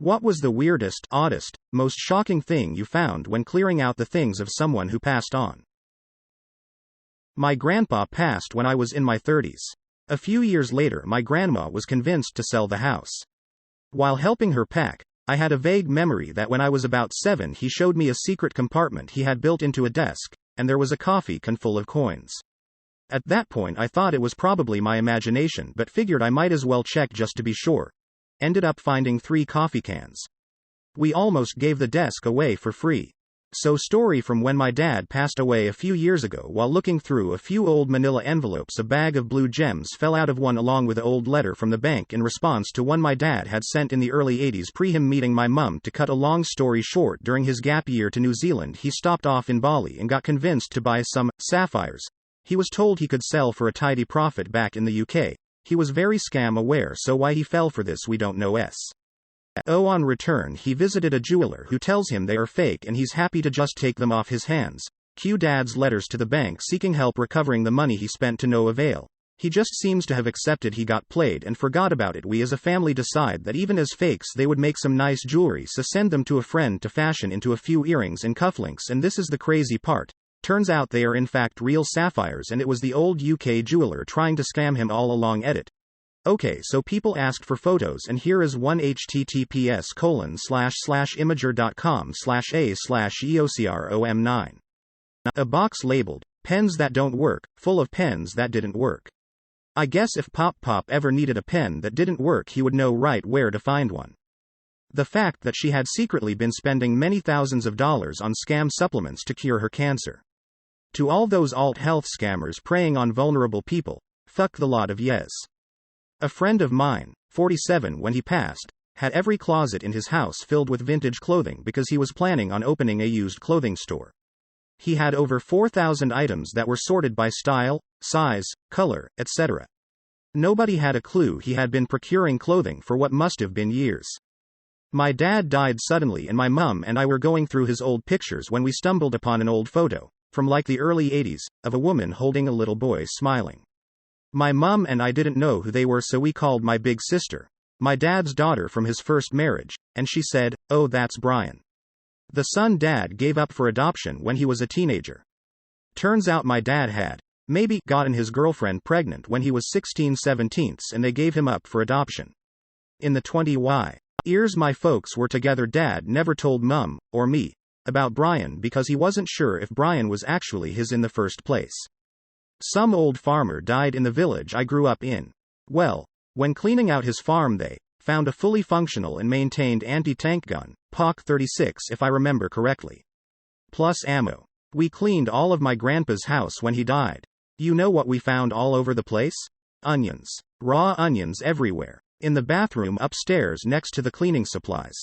What was the weirdest, oddest, most shocking thing you found when clearing out the things of someone who passed on? My grandpa passed when I was in my 30s. A few years later, my grandma was convinced to sell the house. While helping her pack, I had a vague memory that when I was about 7, he showed me a secret compartment he had built into a desk, and there was a coffee can full of coins. At that point, I thought it was probably my imagination, but figured I might as well check just to be sure. Ended up finding 3 coffee cans. We almost gave the desk away for free. So, story from when my dad passed away a few years ago. While looking through a few old manila envelopes, a bag of blue gems fell out of one along with an old letter from the bank in response to one my dad had sent in the early 80s pre him meeting my mum. To cut a long story short, during his gap year to New Zealand, he stopped off in Bali and got convinced to buy some sapphires. He was told he could sell for a tidy profit back in the UK. He was very scam aware, so why he fell for this we don't know. On return, he visited a jeweler who tells him they are fake and he's happy to just take them off his hands. Cue dad's letters to the bank seeking help recovering the money he spent to no avail. He just seems to have accepted he got played and forgot about it. We as a family decide that even as fakes they would make some nice jewelry, so send them to a friend to fashion into a few earrings and cufflinks. And this is the crazy part. Turns out they are in fact real sapphires, and it was the old UK jeweler trying to scam him all along. Edit. Okay, so people asked for photos, and here is one: https://imager.com/a/eocrom9. A box labeled, "Pens that don't work," full of pens that didn't work. I guess if Pop ever needed a pen that didn't work, he would know right where to find one. The fact that she had secretly been spending many thousands of dollars on scam supplements to cure her cancer. To all those alt health scammers preying on vulnerable people, fuck the lot of yes. A friend of mine, 47 when he passed, had every closet in his house filled with vintage clothing because he was planning on opening a used clothing store. He had over 4,000 items that were sorted by style, size, color, etc. Nobody had a clue he had been procuring clothing for what must have been years. My dad died suddenly, and my mum and I were going through his old pictures when we stumbled upon an old photo, from like the early 80s, of a woman holding a little boy smiling. My mum and I didn't know who they were, so we called my big sister, my dad's daughter from his first marriage, and she said, "Oh, that's Brian." The son dad gave up for adoption when he was a teenager. Turns out my dad had maybe gotten his girlfriend pregnant when he was 16/17, and they gave him up for adoption. In the 20 years my folks were together, dad never told mum, or me, about Brian because he wasn't sure if Brian was actually his in the first place. Some old farmer died in the village I grew up in. Well, when cleaning out his farm they found a fully functional and maintained anti-tank gun, POC 36 if I remember correctly. Plus ammo. We cleaned all of my grandpa's house when he died. You know what we found all over the place? Onions. Raw onions everywhere. In the bathroom upstairs next to the cleaning supplies.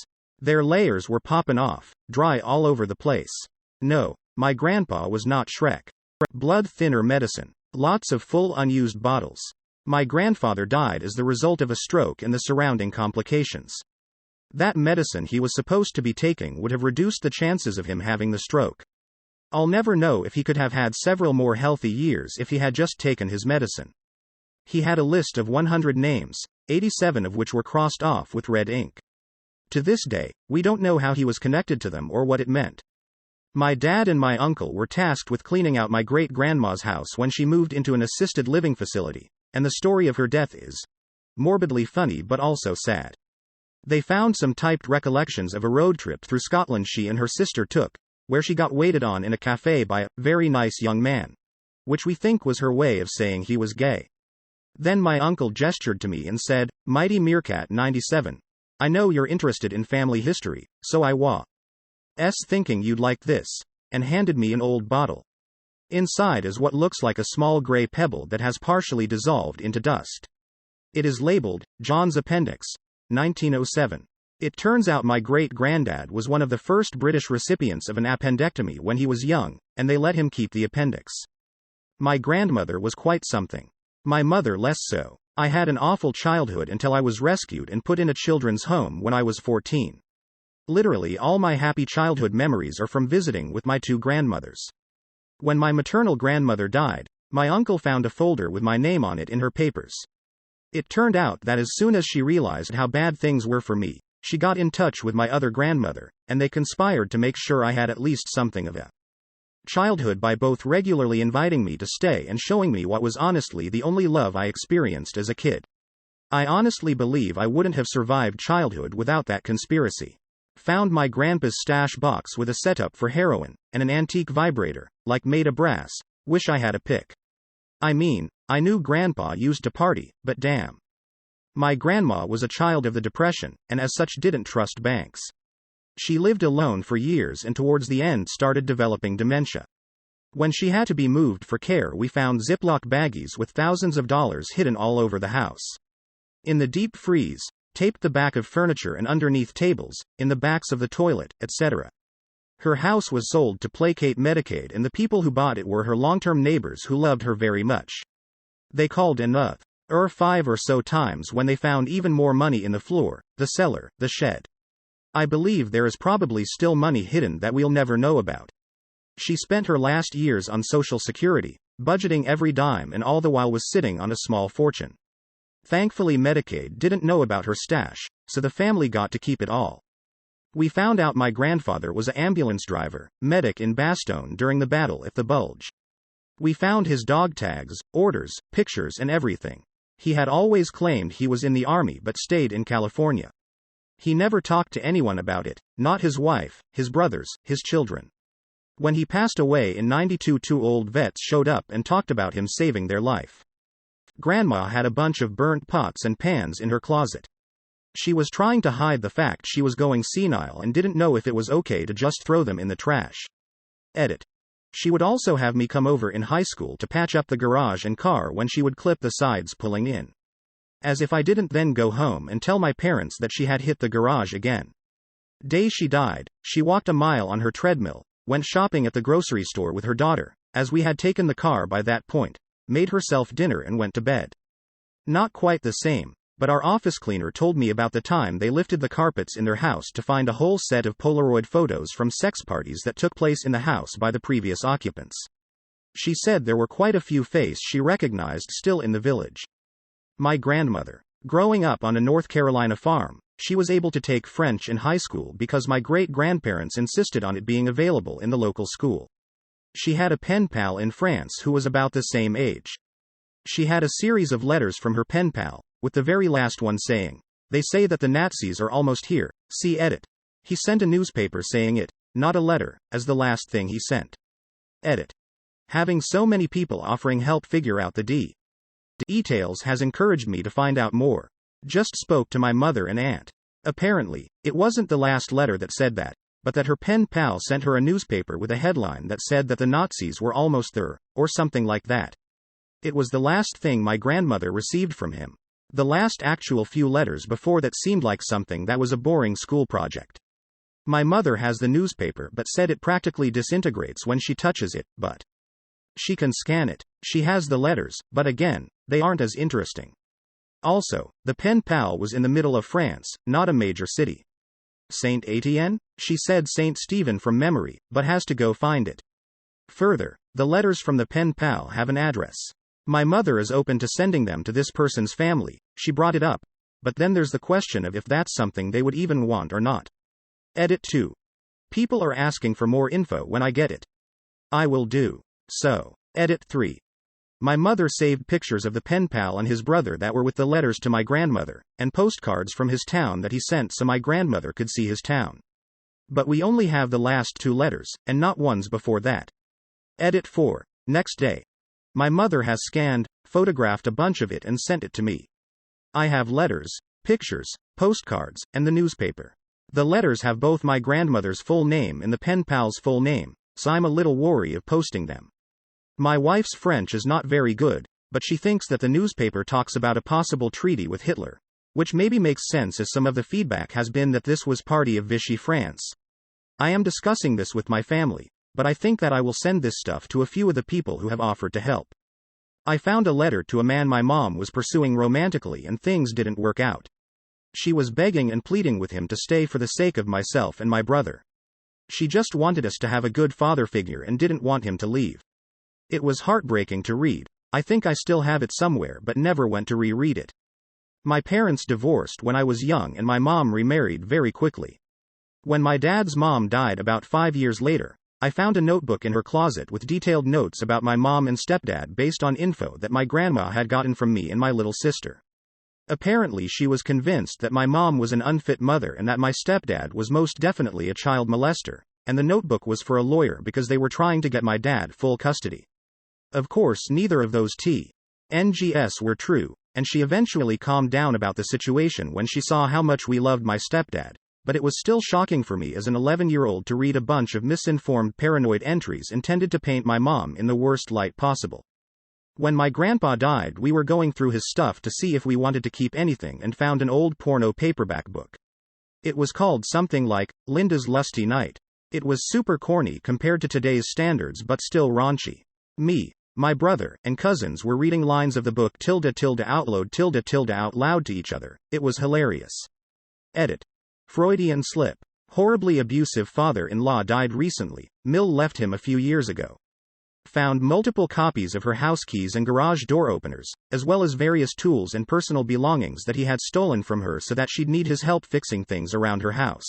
Their layers were popping off, dry all over the place. No, my grandpa was not Shrek. Blood thinner medicine. Lots of full unused bottles. My grandfather died as the result of a stroke and the surrounding complications. That medicine he was supposed to be taking would have reduced the chances of him having the stroke. I'll never know if he could have had several more healthy years if he had just taken his medicine. He had a list of 100 names, 87 of which were crossed off with red ink. To this day, we don't know how he was connected to them or what it meant. My dad and my uncle were tasked with cleaning out my great-grandma's house when she moved into an assisted living facility, and the story of her death is morbidly funny but also sad. They found some typed recollections of a road trip through Scotland she and her sister took, where she got waited on in a cafe by a very nice young man, which we think was her way of saying he was gay. Then my uncle gestured to me and said, "Mighty Meerkat 97. I know you're interested in family history, so I was thinking you'd like this," and handed me an old bottle. Inside is what looks like a small gray pebble that has partially dissolved into dust. It is labeled, John's Appendix, 1907. It turns out my great-granddad was one of the first British recipients of an appendectomy when he was young, and they let him keep the appendix. My grandmother was quite something. My mother less so. I had an awful childhood until I was rescued and put in a children's home when I was 14. Literally all my happy childhood memories are from visiting with my 2 grandmothers. When my maternal grandmother died, my uncle found a folder with my name on it in her papers. It turned out that as soon as she realized how bad things were for me, she got in touch with my other grandmother, and they conspired to make sure I had at least something of a childhood by both regularly inviting me to stay and showing me what was honestly the only love I experienced as a kid. I honestly believe I wouldn't have survived childhood without that conspiracy. Found my grandpa's stash box with a setup for heroin, and an antique vibrator, like made of brass. Wish I had a pic. I mean, I knew grandpa used to party, but damn. My grandma was a child of the Depression, and as such didn't trust banks. She lived alone for years and towards the end started developing dementia. When she had to be moved for care, we found Ziploc baggies with thousands of dollars hidden all over the house. In the deep freeze, taped the back of furniture and underneath tables, in the backs of the toilet, etc. Her house was sold to placate Medicaid, and the people who bought it were her long-term neighbors who loved her very much. They called in 5 or so times when they found even more money in the floor, the cellar, the shed. I believe there is probably still money hidden that we'll never know about. She spent her last years on Social Security, budgeting every dime, and all the while was sitting on a small fortune. Thankfully Medicaid didn't know about her stash, so the family got to keep it all. We found out my grandfather was an ambulance driver, medic in Bastogne during the battle at the Bulge. We found his dog tags, orders, pictures and everything. He had always claimed he was in the army but stayed in California. He never talked to anyone about it, not his wife, his brothers, his children. When he passed away in '92, 2 old vets showed up and talked about him saving their life. Grandma had a bunch of burnt pots and pans in her closet. She was trying to hide the fact she was going senile and didn't know if it was okay to just throw them in the trash. Edit. She would also have me come over in high school to patch up the garage and car when she would clip the sides pulling in. As if I didn't then go home and tell my parents that she had hit the garage again. Day she died, she walked a mile on her treadmill, went shopping at the grocery store with her daughter, as we had taken the car by that point, made herself dinner and went to bed. Not quite the same, but our office cleaner told me about the time they lifted the carpets in their house to find a whole set of Polaroid photos from sex parties that took place in the house by the previous occupants. She said there were quite a few faces she recognized still in the village. My grandmother. Growing up on a North Carolina farm, she was able to take French in high school because my great-grandparents insisted on it being available in the local school. She had a pen pal in France who was about the same age. She had a series of letters from her pen pal, with the very last one saying, "They say that the Nazis are almost here, see edit." He sent a newspaper saying it, not a letter, as the last thing he sent. Edit. Having so many people offering help figure out the details has encouraged me to find out more. Just spoke to my mother and aunt. Apparently, it wasn't the last letter that said that, but that her pen pal sent her a newspaper with a headline that said that the Nazis were almost there, or something like that. It was the last thing my grandmother received from him. The last actual few letters before that seemed like something that was a boring school project. My mother has the newspaper but said it practically disintegrates when she touches it, but she can scan it. She has the letters, but again, they aren't as interesting. Also, the pen pal was in the middle of France, not a major city. Saint Etienne? She said Saint Stephen from memory, but has to go find it. Further, the letters from the pen pal have an address. My mother is open to sending them to this person's family, she brought it up, but then there's the question of if that's something they would even want or not. Edit 2. People are asking for more info when I get it. I will do so. Edit 3. My mother saved pictures of the pen pal and his brother that were with the letters to my grandmother, and postcards from his town that he sent so my grandmother could see his town. But we only have the last 2 letters, and not ones before that. Edit 4. Next day. My mother has scanned, photographed a bunch of it and sent it to me. I have letters, pictures, postcards, and the newspaper. The letters have both my grandmother's full name and the pen pal's full name, so I'm a little wary of posting them. My wife's French is not very good, but she thinks that the newspaper talks about a possible treaty with Hitler, which maybe makes sense as some of the feedback has been that this was party of Vichy France. I am discussing this with my family, but I think that I will send this stuff to a few of the people who have offered to help. I found a letter to a man my mom was pursuing romantically and things didn't work out. She was begging and pleading with him to stay for the sake of myself and my brother. She just wanted us to have a good father figure and didn't want him to leave. It was heartbreaking to read. I think I still have it somewhere but never went to reread it. My parents divorced when I was young and my mom remarried very quickly. When my dad's mom died about 5 years later, I found a notebook in her closet with detailed notes about my mom and stepdad based on info that my grandma had gotten from me and my little sister. Apparently, she was convinced that my mom was an unfit mother and that my stepdad was most definitely a child molester, and the notebook was for a lawyer because they were trying to get my dad full custody. Of course, neither of those TNGs were true, and she eventually calmed down about the situation when she saw how much we loved my stepdad. But it was still shocking for me as an 11-year-old to read a bunch of misinformed paranoid entries intended to paint my mom in the worst light possible. When my grandpa died, we were going through his stuff to see if we wanted to keep anything and found an old porno paperback book. It was called something like Linda's Lusty Night. It was super corny compared to today's standards but still raunchy. Me, my brother, and cousins were reading lines of the book out loud to each other. It was hilarious. Edit. Freudian slip. Horribly abusive father-in-law died recently. Mill left him a few years ago. Found multiple copies of her house keys and garage door openers, as well as various tools and personal belongings that he had stolen from her so that she'd need his help fixing things around her house.